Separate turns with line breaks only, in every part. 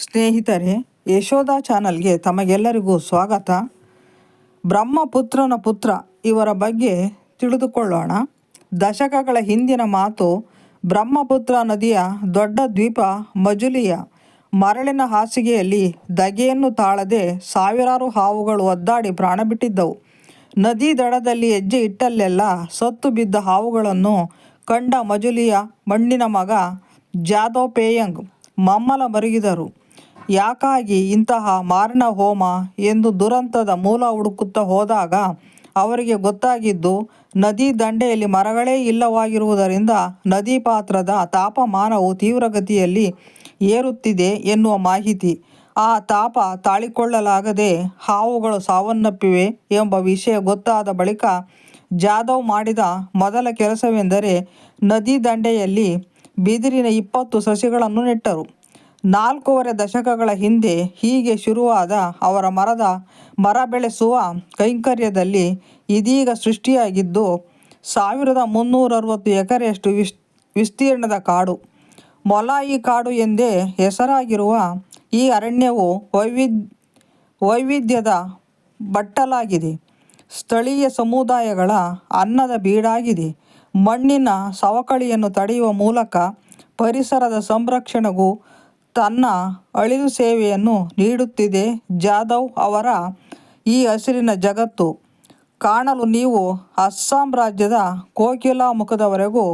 ಸ್ನೇಹಿತರೆ, ಯಶೋಧ ಚಾನಲ್ಗೆ ತಮಗೆಲ್ಲರಿಗೂ ಸ್ವಾಗತ. ಬ್ರಹ್ಮಪುತ್ರನ ಪುತ್ರ ಇವರ ಬಗ್ಗೆ ತಿಳಿದುಕೊಳ್ಳೋಣ. ದಶಕಗಳ ಹಿಂದಿನ ಮಾತು. ಬ್ರಹ್ಮಪುತ್ರ ನದಿಯ ದೊಡ್ಡ ದ್ವೀಪ ಮಜುಲಿಯ ಮರಳಿನ ಹಾಸಿಗೆಯಲ್ಲಿ ಧಗೆಯನ್ನು ತಾಳದೆ ಸಾವಿರಾರು ಹಾವುಗಳು ಒದ್ದಾಡಿ ಪ್ರಾಣ ಬಿಟ್ಟಿದ್ದವು. ನದಿ ದಡದಲ್ಲಿ ಹೆಜ್ಜೆ ಇಟ್ಟಲ್ಲೆಲ್ಲ ಸತ್ತು ಬಿದ್ದ ಹಾವುಗಳನ್ನು ಕಂಡ ಮಜುಲಿಯ ಮಣ್ಣಿನ ಮಗ ಜಾದವ್ ಪೇಯಂಗ್ ಮಮ್ಮಲ ಮರುಗಿದರು. ಯಾಕಾಗಿ ಇಂತಹ ಮಾರಣ ಹೋಮ ಎಂದು ದುರಂತದ ಮೂಲ ಹುಡುಕುತ್ತಾ ಹೋದಾಗ ಅವರಿಗೆ ಗೊತ್ತಾಗಿದ್ದು, ನದಿ ದಂಡೆಯಲ್ಲಿ ಮರಗಳೇ ಇಲ್ಲವಾಗಿರುವುದರಿಂದ ನದಿ ಪಾತ್ರದ ತಾಪಮಾನವು ತೀವ್ರಗತಿಯಲ್ಲಿ ಏರುತ್ತಿದೆ ಎನ್ನುವ ಮಾಹಿತಿ. ಆ ತಾಪ ತಾಳಿಕೊಳ್ಳಲಾಗದೆ ಹಾವುಗಳು ಸಾವನ್ನಪ್ಪಿವೆ ಎಂಬ ವಿಷಯ ಗೊತ್ತಾದ ಬಳಿಕ ಜಾದವ್ ಮಾಡಿದ ಮೊದಲ ಕೆಲಸವೆಂದರೆ ನದಿ ದಂಡೆಯಲ್ಲಿ ಬಿದಿರಿನ 20 ಸಸಿಗಳನ್ನು ನೆಟ್ಟರು. 4.5 ದಶಕಗಳ ಹಿಂದೆ ಹೀಗೆ ಶುರುವಾದ ಅವರ ಮರ ಬೆಳೆಸುವ ಕೈಂಕರ್ಯದಲ್ಲಿ ಇದೀಗ ಸೃಷ್ಟಿಯಾಗಿದ್ದು 1360 ಎಕರೆಯಷ್ಟು ವಿಸ್ತೀರ್ಣದ ಕಾಡು. ಮೊಲಾಯಿ ಕಾಡು ಎಂದೇ ಹೆಸರಾಗಿರುವ ಈ ಅರಣ್ಯವು ವೈವಿಧ್ಯದ ಬಟ್ಟಲಾಗಿದೆ. ಸ್ಥಳೀಯ ಸಮುದಾಯಗಳ ಅನ್ನದ ಬೀಡಾಗಿದೆ. ಮಣ್ಣಿನ ಸವಕಳಿಯನ್ನು ತಡೆಯುವ ಮೂಲಕ ಪರಿಸರದ ಸಂರಕ್ಷಣೆಗೂ ತನ್ನ ಅಳಿಲು ಸೇವೆಯನ್ನು ನೀಡುತ್ತಿದೆ. ಜಾದವ್ ಅವರ ಈ ಹಸಿರಿನ ಜಗತ್ತು ಕಾಣಲು ನೀವು ಅಸ್ಸಾಂ ರಾಜ್ಯದ ಕೋಕಿಲಾಮುಖದವರೆಗೂ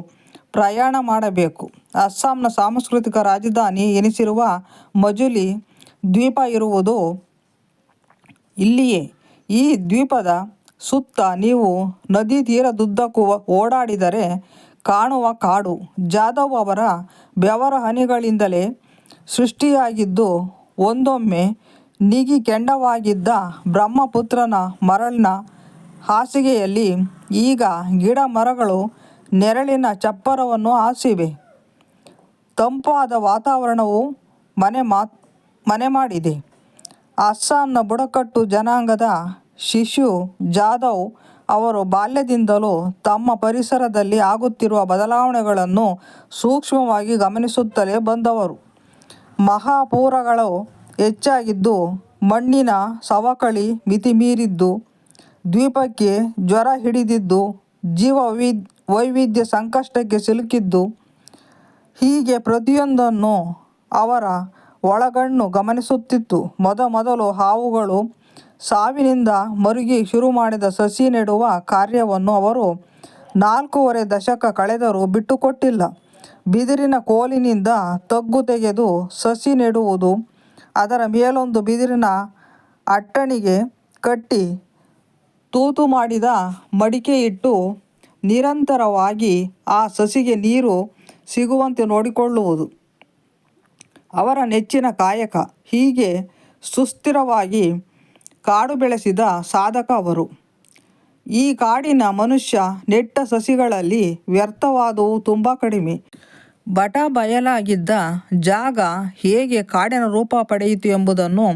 ಪ್ರಯಾಣ ಮಾಡಬೇಕು. ಅಸ್ಸಾಂನ ಸಾಂಸ್ಕೃತಿಕ ರಾಜಧಾನಿ ಎನಿಸಿರುವ ಮಜುಲಿ ದ್ವೀಪ ಇರುವುದು ಇಲ್ಲಿಯೇ. ಈ ದ್ವೀಪದ ಸುತ್ತ ನೀವು ನದಿ ತೀರದುದ್ದಕ್ಕೂ ಓಡಾಡಿದರೆ ಕಾಣುವ ಕಾಡು ಜಾದವ್ ಅವರ ಬೆವರ ಹನಿಗಳಿಂದಲೇ ಸೃಷ್ಟಿಯಾಗಿದ್ದು. ಒಂದೊಮ್ಮೆ ನಿಗಿ ಕೆಂಡವಾಗಿದ್ದ ಬ್ರಹ್ಮಪುತ್ರನ ಮರಳಿನ ಹಾಸಿಗೆಯಲ್ಲಿ ಈಗ ಗಿಡ ಮರಗಳು ನೆರಳಿನ ಚಪ್ಪರವನ್ನು ಹಾಸಿವೆ. ತಂಪಾದ ವಾತಾವರಣವು ಮನೆ ಮಾಡಿದೆ. ಅಸ್ಸಾಂನ ಬುಡಕಟ್ಟು ಜನಾಂಗದ ಶಿಶು ಜಾದವ್ ಅವರು ಬಾಲ್ಯದಿಂದಲೂ ತಮ್ಮ ಪರಿಸರದಲ್ಲಿ ಆಗುತ್ತಿರುವ ಬದಲಾವಣೆಗಳನ್ನು ಸೂಕ್ಷ್ಮವಾಗಿ ಗಮನಿಸುತ್ತಲೇ ಬಂದವರು. ಮಹಾಪೂರಗಳು ಹೆಚ್ಚಾಗಿದ್ದು, ಮಣ್ಣಿನ ಸವಕಳಿ ಮಿತಿಮೀರಿದ್ದು, ದ್ವೀಪಕ್ಕೆ ಜ್ವರ ಹಿಡಿದಿದ್ದು, ಜೀವ ವೈವಿಧ್ಯ ಸಂಕಷ್ಟಕ್ಕೆ ಸಿಲುಕಿದ್ದು, ಹೀಗೆ ಪ್ರತಿಯೊಂದನ್ನು ಅವರ ಒಳಗಣ್ಣು ಗಮನಿಸುತ್ತಿತ್ತು. ಮೊದಲು ಹಾವುಗಳು ಸಾವಿನಿಂದ ಮರುಗಿ ಶುರು ಮಾಡಿದ ಸಸಿ ನೆಡುವ ಕಾರ್ಯವನ್ನು ಅವರು 4.5 ದಶಕ ಕಳೆದರೂ ಬಿಟ್ಟುಕೊಟ್ಟಿಲ್ಲ. ಬಿದಿರಿನ ಕೋಲಿನಿಂದ ತಗ್ಗು ತೆಗೆದು ಸಸಿ ನೆಡುವುದು, ಅದರ ಮೇಲೊಂದು ಬಿದಿರಿನ ಅಟ್ಟಣಿಗೆ ಕಟ್ಟಿ ತೂತು ಮಾಡಿದ ಮಡಿಕೆ ಇಟ್ಟು ನಿರಂತರವಾಗಿ ಆ ಸಸಿಗೆ ನೀರು ಸಿಗುವಂತೆ ನೋಡಿಕೊಳ್ಳುವುದು ಅವರ ನೆಚ್ಚಿನ ಕಾಯಕ. ಹೀಗೆ ಸುಸ್ಥಿರವಾಗಿ ಕಾಡು ಬೆಳೆಸಿದ ಸಾಧಕ ಅವರು. ಈ ಕಾಡಿನ ಮನುಷ್ಯ ನೆಟ್ಟ ಸಸಿಗಳಲ್ಲಿ ವ್ಯರ್ಥವಾದುವು ತುಂಬ ಕಡಿಮೆ. ಬಟ ಬಯಲಾಗಿದ್ದ ಜಾಗ ಹೇಗೆ ಕಾಡಿನ ರೂಪ ಪಡೆಯಿತು ಎಂಬುದನ್ನು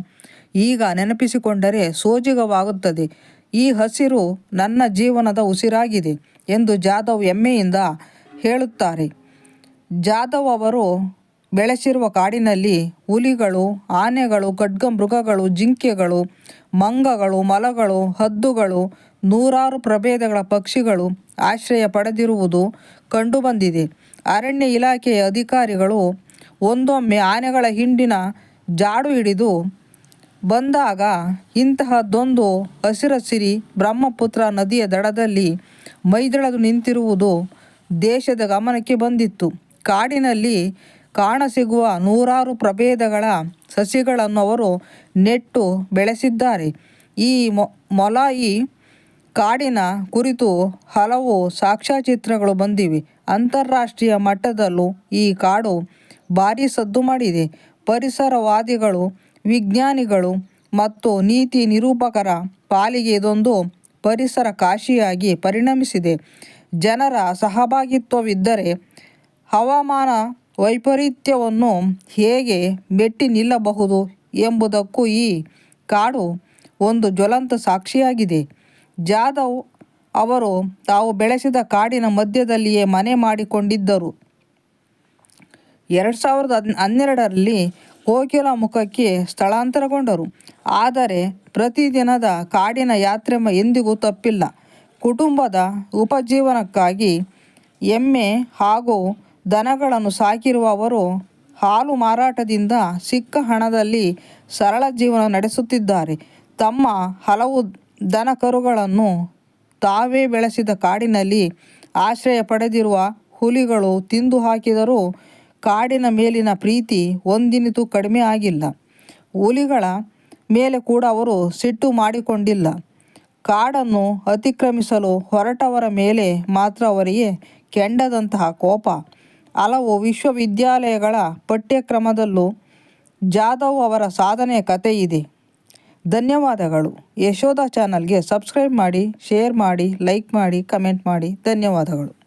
ಈಗ ನೆನಪಿಸಿಕೊಂಡರೆ ಸೋಜಿಗವಾಗುತ್ತದೆ. ಈ ಹಸಿರು ನನ್ನ ಜೀವನದ ಉಸಿರಾಗಿದೆ ಎಂದು ಜಾದವ್ ಹೆಮ್ಮೆಯಿಂದ ಹೇಳುತ್ತಾರೆ. ಜಾದವ್ ಅವರು ಬೆಳೆಸಿರುವ ಕಾಡಿನಲ್ಲಿ ಹುಲಿಗಳು, ಆನೆಗಳು, ಖಡ್ಗಮೃಗಗಳು, ಜಿಂಕೆಗಳು, ಮಂಗಗಳು, ಮೊಲಗಳು, ಹದ್ದುಗಳು, ನೂರಾರು ಪ್ರಭೇದಗಳ ಪಕ್ಷಿಗಳು ಆಶ್ರಯ ಪಡೆದಿರುವುದು ಕಂಡುಬಂದಿದೆ. ಅರಣ್ಯ ಇಲಾಖೆಯ ಅಧಿಕಾರಿಗಳು ಒಂದೊಮ್ಮೆ ಆನೆಗಳ ಹಿಂಡಿನ ಜಾಡು ಹಿಡಿದು ಬಂದಾಗ ಇಂತಹದ್ದೊಂದು ಹಸಿರಸಿರಿ ಬ್ರಹ್ಮಪುತ್ರ ನದಿಯ ದಡದಲ್ಲಿ ಮೈದಳೆದು ನಿಂತಿರುವುದು ದೇಶದ ಗಮನಕ್ಕೆ ಬಂದಿತ್ತು. ಕಾಡಿನಲ್ಲಿ ಕಾಣಸಿಗುವ ನೂರಾರು ಪ್ರಭೇದಗಳ ಸಸಿಗಳನ್ನು ಅವರು ನೆಟ್ಟು ಬೆಳೆಸಿದ್ದಾರೆ. ಈ ಮೊಲಾಯಿ ಕಾಡಿನ ಕುರಿತು ಹಲವು ಸಾಕ್ಷ್ಯಚಿತ್ರಗಳು ಬಂದಿವೆ. ಅಂತಾರಾಷ್ಟ್ರೀಯ ಮಟ್ಟದಲ್ಲೂ ಈ ಕಾಡು ಭಾರೀ ಸದ್ದು ಮಾಡಿದೆ. ಪರಿಸರವಾದಿಗಳು, ವಿಜ್ಞಾನಿಗಳು ಮತ್ತು ನೀತಿ ನಿರೂಪಕರ ಪಾಲಿಗೆ ಇದೊಂದು ಪರಿಸರ ಕಾಶಿಯಾಗಿ ಪರಿಣಮಿಸಿದೆ. ಜನರ ಸಹಭಾಗಿತ್ವವಿದ್ದರೆ ಹವಾಮಾನ ವೈಪರೀತ್ಯವನ್ನು ಹೇಗೆ ಮೆಟ್ಟಿ ನಿಲ್ಲಬಹುದು ಎಂಬುದಕ್ಕೂ ಈ ಕಾಡು ಒಂದು ಜ್ವಲಂತ ಸಾಕ್ಷಿಯಾಗಿದೆ. ಜಾದವ್ ಅವರು ತಾವು ಬೆಳೆಸಿದ ಕಾಡಿನ ಮಧ್ಯದಲ್ಲಿಯೇ ಮನೆ ಮಾಡಿಕೊಂಡಿದ್ದರು. 2012ರಲ್ಲಿ ಕೋಕಿಲಮುಖಕ್ಕೆ ಸ್ಥಳಾಂತರಗೊಂಡರು. ಆದರೆ ಪ್ರತಿದಿನದ ಕಾಡಿನ ಯಾತ್ರೆ ಎಂದಿಗೂ ತಪ್ಪಿಲ್ಲ. ಕುಟುಂಬದ ಉಪಜೀವನಕ್ಕಾಗಿ ಎಮ್ಮೆ ಹಾಗೂ ದನಗಳನ್ನು ಸಾಕಿರುವ ಅವರು ಹಾಲು ಮಾರಾಟದಿಂದ ಸಿಕ್ಕ ಹಣದಲ್ಲಿ ಸರಳ ಜೀವನ ನಡೆಸುತ್ತಿದ್ದಾರೆ. ತಮ್ಮ ಹಲವು ದನ ಕರುಗಳನ್ನು ತಾವೇ ಬೆಳೆಸಿದ ಕಾಡಿನಲ್ಲಿ ಆಶ್ರಯ ಪಡೆದಿರುವ ಹುಲಿಗಳು ತಿಂದು ಹಾಕಿದರೂ ಕಾಡಿನ ಮೇಲಿನ ಪ್ರೀತಿ ಒಂದಿನಿತೂ ಕಡಿಮೆ ಆಗಿಲ್ಲ. ಹುಲಿಗಳ ಮೇಲೆ ಕೂಡ ಅವರು ಸಿಟ್ಟು ಮಾಡಿಕೊಂಡಿಲ್ಲ. ಕಾಡನ್ನು ಅತಿಕ್ರಮಿಸಲು ಹೊರಟವರ ಮೇಲೆ ಮಾತ್ರ ಅವರಿಗೆ ಕೆಂಡದಂತಹ ಕೋಪ. ಹಲವು ವಿಶ್ವವಿದ್ಯಾಲಯಗಳ ಪಠ್ಯಕ್ರಮದಲ್ಲೂ ಜಾಧವ್ ಅವರ ಸಾಧನೆಯ ಕಥೆ ಇದೆ. ಧನ್ಯವಾದಗಳು. ಯಶೋಧ ಚಾನಲ್ಗೆ ಸಬ್ಸ್ಕ್ರೈಬ್ ಮಾಡಿ, ಶೇರ್ ಮಾಡಿ, ಲೈಕ್ ಮಾಡಿ, ಕಮೆಂಟ್ ಮಾಡಿ. ಧನ್ಯವಾದಗಳು.